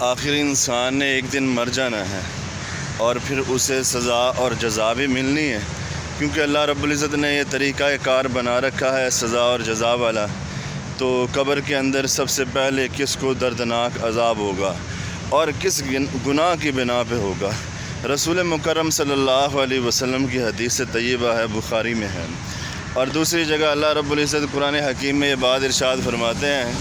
آخر انسان نے ایک دن مر جانا ہے اور پھر اسے سزا اور جزا بھی ملنی ہے، کیونکہ اللہ رب العزت نے یہ طریقہ کار بنا رکھا ہے سزا اور جزا والا۔ تو قبر کے اندر سب سے پہلے کس کو دردناک عذاب ہوگا اور کس گناہ کی بنا پہ ہوگا؟ رسول مکرم صلی اللہ علیہ وسلم کی حدیث طیبہ ہے، بخاری میں ہے۔ اور دوسری جگہ اللہ رب العزت قرآن حکیم میں یہ بات ارشاد فرماتے ہیں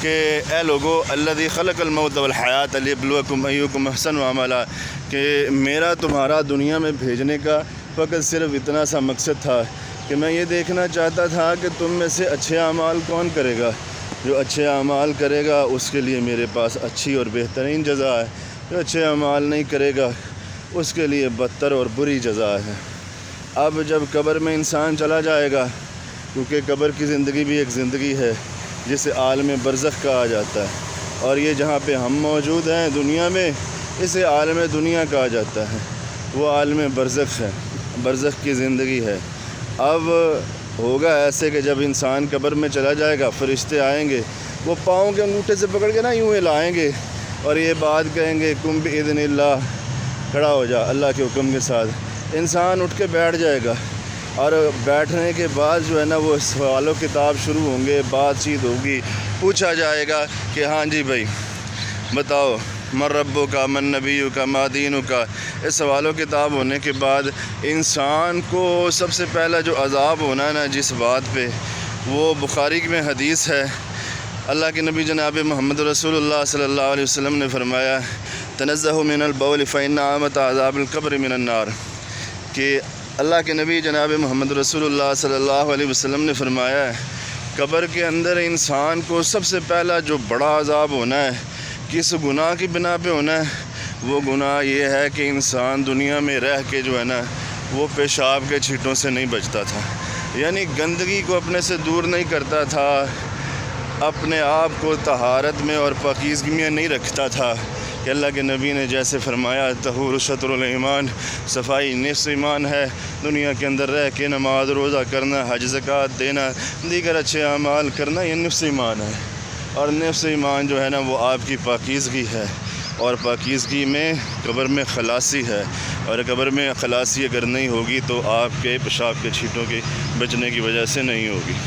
کہ اے لوگو الذی خلق الموت والحیات لیبلوکم ایکم احسن عملا، کہ میرا تمہارا دنیا میں بھیجنے کا فقط صرف اتنا سا مقصد تھا کہ میں یہ دیکھنا چاہتا تھا کہ تم میں سے اچھے اعمال کون کرے گا۔ جو اچھے اعمال کرے گا اس کے لیے میرے پاس اچھی اور بہترین جزا ہے، جو اچھے اعمال نہیں کرے گا اس کے لیے بدتر اور بری جزا ہے۔ اب جب قبر میں انسان چلا جائے گا، کیونکہ قبر کی زندگی بھی ایک زندگی ہے جسے عالم برزخ کہا جاتا ہے، اور یہ جہاں پہ ہم موجود ہیں دنیا میں اسے عالم دنیا کہا جاتا ہے، وہ عالم برزخ ہے، برزخ کی زندگی ہے۔ اب ہوگا ایسے کہ جب انسان قبر میں چلا جائے گا، فرشتے آئیں گے، وہ پاؤں کے انگوٹھے سے پکڑ کے یوں ہلائیں گے اور یہ بات کہیں گے کم باذن اللہ، کھڑا ہو جا اللہ کے حکم کے ساتھ۔ انسان اٹھ کے بیٹھ جائے گا، اور بیٹھنے کے بعد جو ہے نا وہ سوال و کتاب شروع ہوں گے، بات چیت ہوگی، پوچھا جائے گا کہ ہاں جی بھائی بتاؤ من ربک کا، من نبیک کا، ما دینک کا۔ اس سوال و کتاب ہونے کے بعد انسان کو سب سے پہلا جو عذاب ہونا ہے نا جس بات پہ، وہ بخاری میں حدیث ہے، اللہ کے نبی جناب محمد رسول اللہ صلی اللہ علیہ وسلم نے فرمایا تنزہ من البول فإن عامۃ عذاب القبر من النار، کہ اللہ کے نبی جناب محمد رسول اللہ صلی اللہ علیہ وسلم نے فرمایا ہے قبر کے اندر انسان کو سب سے پہلا جو بڑا عذاب ہونا ہے، کس گناہ کی بنا پہ ہونا ہے، وہ گناہ یہ ہے کہ انسان دنیا میں رہ کے جو ہے نا وہ پیشاب کے چھینٹوں سے نہیں بچتا تھا، یعنی گندگی کو اپنے سے دور نہیں کرتا تھا، اپنے آپ کو طہارت میں اور پاکیزگی میں نہیں رکھتا تھا، کہ اللہ کے نبی نے جیسے فرمایا طہور شطر الایمان، صفائی نصف ایمان ہے۔ دنیا کے اندر رہ کے نماز روزہ کرنا، حج زکوٰۃ دینا، دیگر اچھے اعمال کرنا، یہ نصف ایمان ہے، اور نصف ایمان جو ہے نا وہ آپ کی پاکیزگی ہے، اور پاکیزگی میں قبر میں خلاصی ہے، اور قبر میں خلاصی اگر نہیں ہوگی تو آپ کے پیشاب کے چھینٹوں کے بچنے کی وجہ سے نہیں ہوگی۔